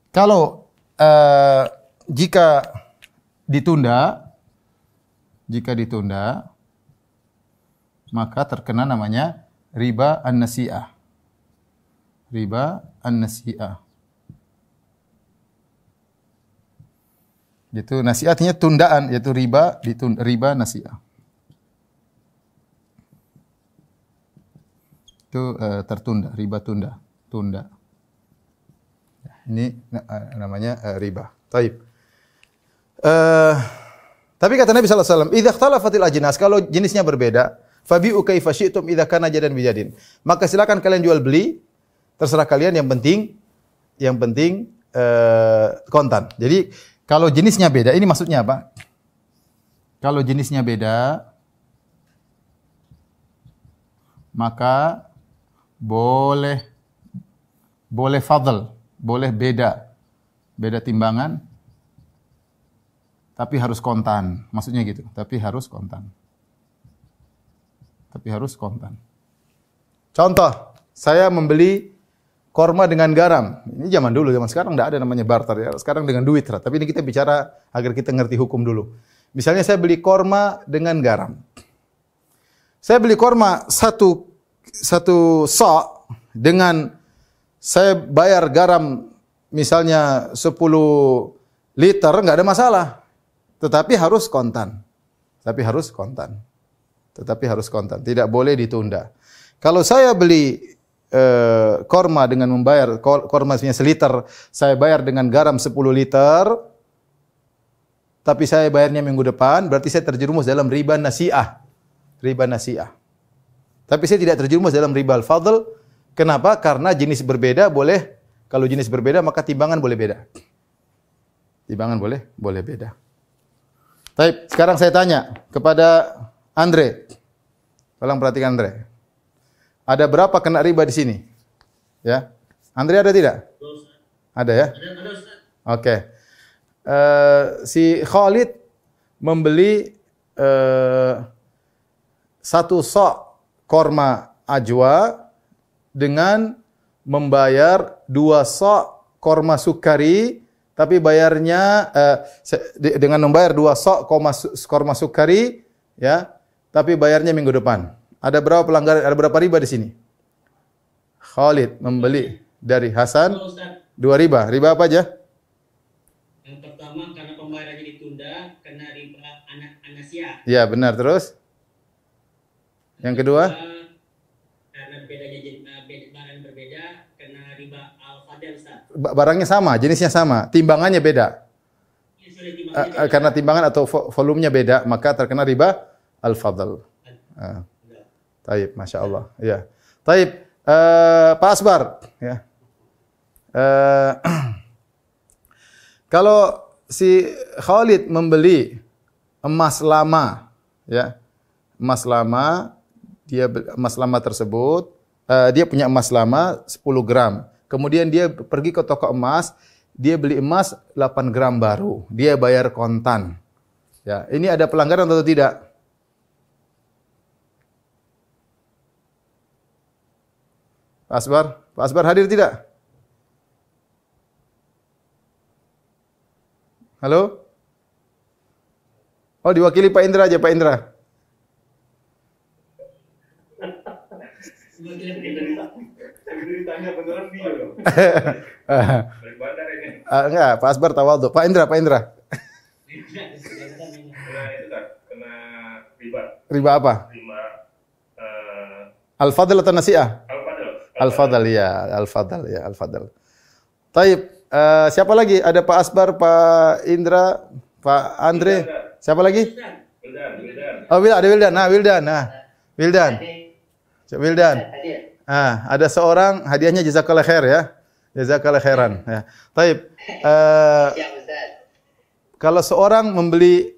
Kalau jika ditunda, maka terkena namanya riba an-nasi'ah. Riba an-nasi'ah. Itu nasi'ah artinya tundaan, yaitu riba nasi'ah. Itu tertunda, riba tunda. Ini namanya riba. Taib. Tapi kata Nabi sallallahu alaihi wasallam, "Idza ikhtalafatil ajnas", kalau jenisnya berbeda, fabi'u kaifa syi'tum idza kana jadan bijadin. Maka silakan kalian jual beli, terserah kalian, yang penting kontan. Jadi kalau jenisnya beda, ini maksudnya apa? Kalau jenisnya beda, maka boleh fadl, boleh beda timbangan, tapi harus kontan. Maksudnya gitu, tapi harus kontan. Contoh, saya membeli korma dengan garam. Ini zaman dulu, zaman sekarang tidak ada namanya barter ya. Sekarang dengan duit. Tapi ini kita bicara agar kita ngerti hukum dulu. Misalnya saya beli korma dengan garam. Saya beli korma satu sok dengan saya bayar garam misalnya 10 liter, nggak ada masalah. Tetapi harus kontan. Tetapi harus kontan. Tidak boleh ditunda. Kalau saya beli korma dengan membayar, korma seliter, saya bayar dengan garam 10 liter, tapi saya bayarnya minggu depan, berarti saya terjerumus dalam riba nasi'ah. Riba nasi'ah. Tapi saya tidak terjerumus dalam riba al-fadl. Kenapa? Karena jenis berbeda boleh, kalau jenis berbeda maka timbangan boleh beda. Timbangan boleh beda. Baik, sekarang saya tanya kepada Andre. Tolong perhatikan Andre. Ada berapa kena riba di sini? Ya. Andre ada tidak? Ada ya? Oke. Si Khalid membeli 1 sok korma ajwa dengan membayar 2 sok korma sukari, tapi bayarnya dengan membayar 2 sok korma sukari, ya, tapi bayarnya minggu depan. Ada berapa pelanggaran? Ada berapa riba di sini? Khalid membeli dari Hasan 2 riba. Riba apa aja? Yang pertama karena pembayarannya ditunda, kena riba anasia. Ya, benar. Terus? Yang kedua? Karena barang berbeda, kena riba al-fadl, Ustaz. Barangnya sama, jenisnya sama, timbangannya beda. Karena timbangan atau volumenya beda, maka terkena riba al-fadl. Taib, Masya Allah. Ya. Taib, Pak Asbar. Ya. Kalau si Khalid membeli emas lama, ya, emas lama, emas lama tersebut, dia punya emas lama 10 gram. Kemudian dia pergi ke toko emas, dia beli emas 8 gram baru. Dia bayar kontan. Ya, ini ada pelanggaran atau tidak? Pak Asbar hadir tidak? Halo? Oh, diwakili Pak Indra aja, Pak Indra. Ditanya beneran dia dong. Balik bandar ini. Enggak, Pak Asbar tawadhu. Pak Indra. Kena itu kan, kena riba. Riba apa? Riba Al-Fadl atau Nasi'ah? al-fadl. Al-Fadl. Taib, siapa lagi? Ada Pak Asbar, Pak Indra, Pak Andre. Siapa lagi? Wildan. Oh, ada Wildan. Wildan. Ada seorang hadiahnya jazakallah khair ya. Jazakallah khairan ya. Taib. Kalau seorang membeli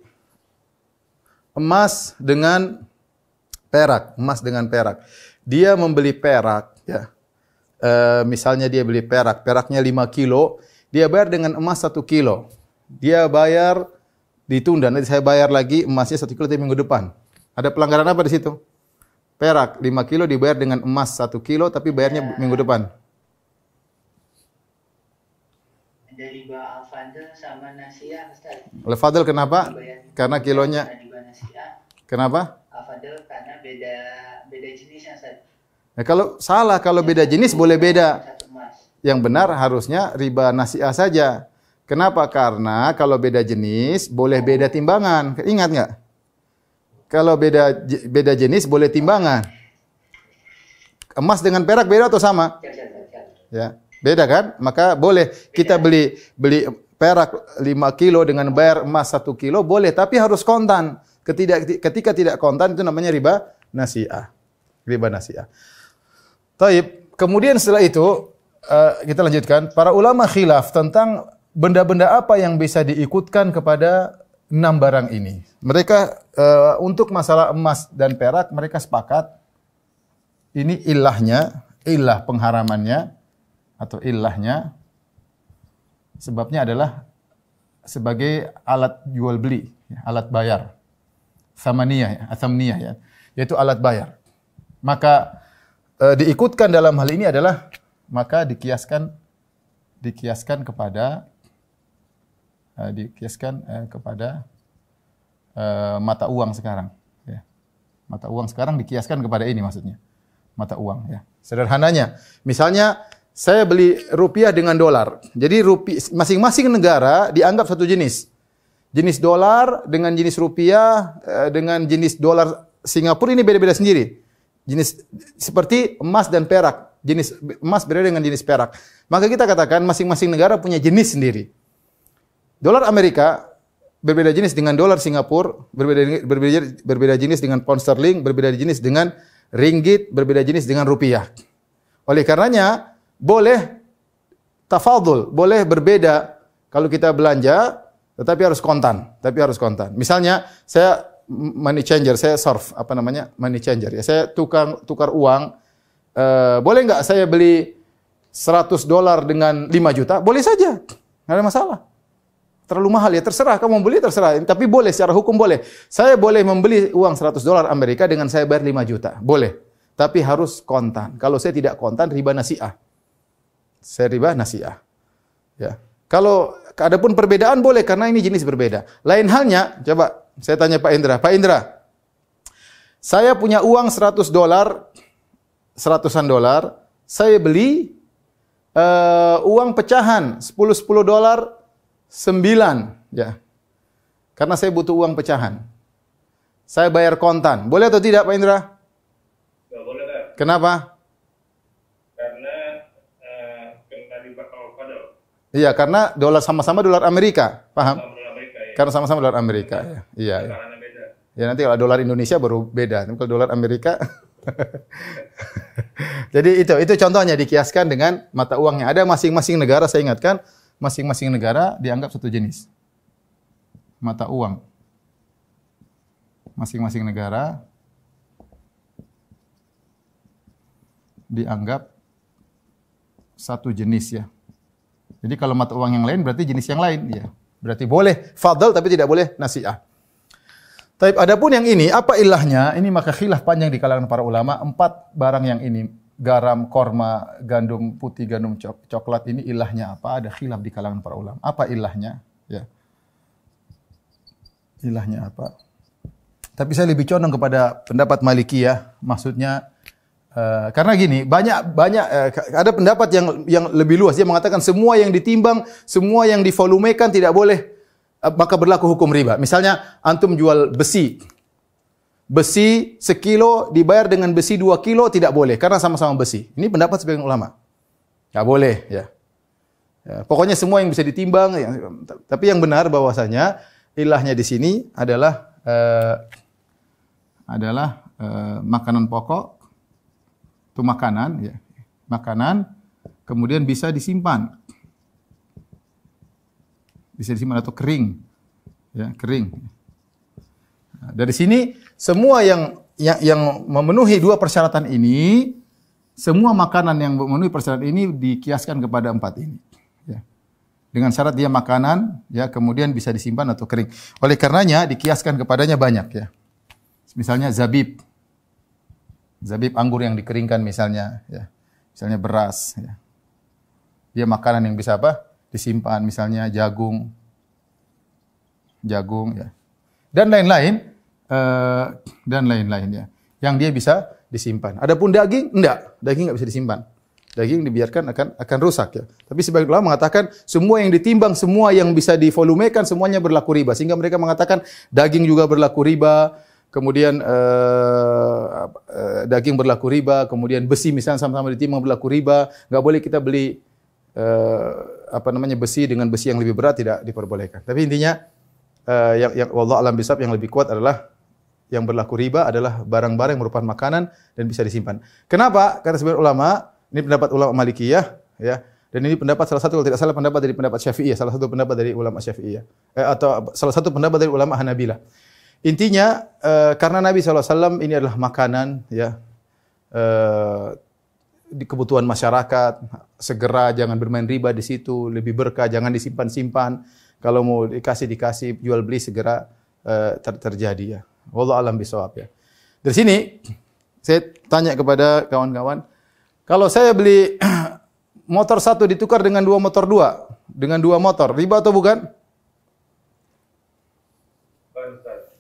emas dengan perak, dia membeli perak ya. Misalnya dia beli peraknya 5 kilo, dia bayar dengan emas 1 kilo. Dia bayar ditunda, nanti saya bayar lagi emasnya 1 kilo tapi minggu depan. Ada pelanggaran apa di situ? Perak 5 kilo dibayar dengan emas 1 kilo tapi bayarnya minggu depan. Ada riba al-fadl sama nasiah, Ustaz. Al-fadl kenapa? Karena kilonya. Kenapa? Al-fadl karena beda jenisnya, Ustaz. Nah, kalau beda jenis boleh beda. Satu emas. Yang benar harusnya riba nasi'ah saja. Kenapa? Karena kalau beda jenis boleh beda timbangan. Ingat nggak? Kalau beda jenis boleh timbangan. Emas dengan perak beda atau sama? Ya, beda kan? Maka boleh kita beli perak 5 kilo dengan bayar emas 1 kilo boleh, tapi harus kontan. Ketika tidak kontan itu namanya riba nasi'ah. Riba nasi'ah. Taib. Kemudian setelah itu kita lanjutkan. Para ulama khilaf tentang benda-benda apa yang bisa diikutkan kepada 6 barang ini. Mereka untuk masalah emas dan perak mereka sepakat ini ilah pengharamannya atau ilahnya sebabnya adalah sebagai alat jual beli, alat bayar. Thamaniyah ya, yaitu alat bayar. Maka diikutkan dalam hal ini adalah maka dikiaskan kepada mata uang sekarang ya. Mata uang sekarang dikiaskan kepada ini maksudnya. Mata uang ya. Sederhananya, misalnya Saya beli rupiah dengan dolar. Jadi masing-masing negara dianggap satu jenis. Jenis dolar dengan jenis rupiah dengan jenis dolar Singapura ini beda-beda sendiri. Jenis seperti emas dan perak. Jenis emas berbeda dengan jenis perak. Maka kita katakan masing-masing negara punya jenis sendiri. Dolar Amerika berbeda jenis dengan dolar Singapura, berbeda jenis dengan pound sterling, berbeda jenis dengan ringgit, berbeda jenis dengan rupiah. Oleh karenanya boleh tafadhul, boleh berbeda kalau kita belanja, tetapi harus kontan. Misalnya saya money changer, saya surf, money changer. Ya, saya tukar uang. Boleh nggak saya beli $100 dengan 5 juta? Boleh saja, nggak ada masalah. Terlalu mahal ya, terserah. Kamu mau beli terserah. Tapi boleh, secara hukum boleh. Saya boleh membeli uang $100 Amerika dengan saya bayar 5 juta. Boleh. Tapi harus kontan. Kalau saya tidak kontan, riba nasi'ah. Saya riba nasi'ah. Ya. Kalau adapun perbedaan boleh karena ini jenis berbeda. Lain halnya, coba saya tanya Pak Indra. Pak Indra, saya punya uang $100, $100-an, saya beli uang pecahan $10, 9, ya. Karena saya butuh uang pecahan. Saya bayar kontan. Boleh atau tidak Pak Indra? Nggak boleh, Pak. Kenapa? Karena kena riba kalau Iya, karena dolar sama-sama dolar Amerika, paham? dolar Amerika ya. Karena sama-sama dolar Amerika, ya. Iya. Ya. Caranya beda. Ya nanti kalau dolar Indonesia baru beda. Tapi kalau dolar Amerika, jadi itu contohnya dikiaskan dengan mata uang yang ada masing-masing negara. Saya ingatkan, masing-masing negara dianggap satu jenis mata uang. Masing-masing negara dianggap satu jenis ya. Jadi kalau mata uang yang lain berarti jenis yang lain ya. Berarti boleh fadl tapi tidak boleh nasi'ah. Tapi adapun yang ini apa ilahnya? Ini maka khilaf panjang di kalangan para ulama. 4 barang yang ini, garam, korma, gandum putih, gandum coklat ini ilahnya apa? Ada khilaf di kalangan para ulama. Apa ilahnya? Ya. Ilahnya apa? Tapi saya lebih condong kepada pendapat Malikiyah. Maksudnya karena gini, banyak ada pendapat yang lebih luas. Dia mengatakan semua yang ditimbang, semua yang divolumekan tidak boleh, maka berlaku hukum riba. Misalnya antum jual besi. Besi sekilo dibayar dengan besi 2 kilo tidak boleh karena sama-sama besi. Ini pendapat sebagian ulama. Enggak boleh ya. Ya, pokoknya semua yang bisa ditimbang tapi yang benar bahwasanya ilahnya di sini adalah makanan pokok. Itu makanan, ya. Makanan, kemudian bisa disimpan. Bisa disimpan atau kering. Ya, kering. Nah, dari sini, semua yang memenuhi 2 persyaratan ini, semua makanan yang memenuhi persyaratan ini dikiaskan kepada 4 ini. Ya. Dengan syarat dia makanan, ya, kemudian bisa disimpan atau kering. Oleh karenanya, dikiaskan kepadanya banyak. Ya. Misalnya zabib. Zabib anggur yang dikeringkan misalnya, ya. Misalnya beras, ya. Dia makanan yang bisa apa? Disimpan, misalnya jagung, ya. Dan lain-lain, ya. Yang dia bisa disimpan. Adapun daging, daging enggak bisa disimpan. Daging dibiarkan akan rusak, ya. Tapi sebagian ulama mengatakan semua yang ditimbang, semua yang bisa divolumekan, semuanya berlaku riba. Sehingga mereka mengatakan daging juga berlaku riba. Kemudian daging berlaku riba, kemudian besi misalnya sama-sama ditimbang berlaku riba. Enggak boleh kita beli besi dengan besi yang lebih berat, tidak diperbolehkan. Tapi intinya yang wallahu alam bisawab yang lebih kuat adalah yang berlaku riba adalah barang-barang yang merupakan makanan dan bisa disimpan. Kenapa? Karena sebagian ulama, ini pendapat ulama Malikiyah ya, dan ini pendapat salah satu kalau tidak salah pendapat dari pendapat Syafi'iyah, salah satu pendapat dari ulama Syafi'iyah atau salah satu pendapat dari ulama Hanabilah. Intinya karena Nabi SAW ini adalah makanan ya di kebutuhan masyarakat, segera jangan bermain riba di situ, lebih berkah, jangan disimpan-simpan. Kalau mau dikasih, jual beli segera terjadi ya. Wallahu a'lam bishawab ya. Dari sini saya tanya kepada kawan-kawan, kalau saya beli motor 1 ditukar dengan 2 motor 2, dengan 2 motor, riba atau bukan?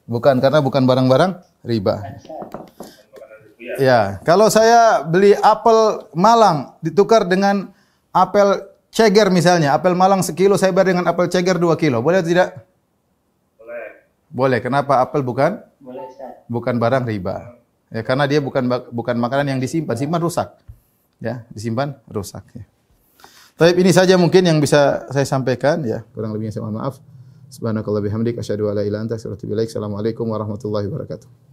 Bukan, karena bukan barang-barang riba. Ya, kalau saya beli apel Malang ditukar dengan apel ceger misalnya, apel Malang sekilo saya bayar dengan apel ceger 2 kilo. Boleh atau tidak? Boleh. Boleh. Kenapa? Apel bukan Boleh Ustaz. bukan barang riba. Ya, karena dia bukan makanan yang disimpan, simpan rusak. Ya, disimpan rusak ya. Baik, ini saja mungkin yang bisa saya sampaikan ya. Kurang lebihnya saya mohon maaf. Subhanakallah bihamdik asyhadu an la ilaha illa anta astaghfiruka wa atubu ilaik. Assalamualaikum warahmatullahi wabarakatuh.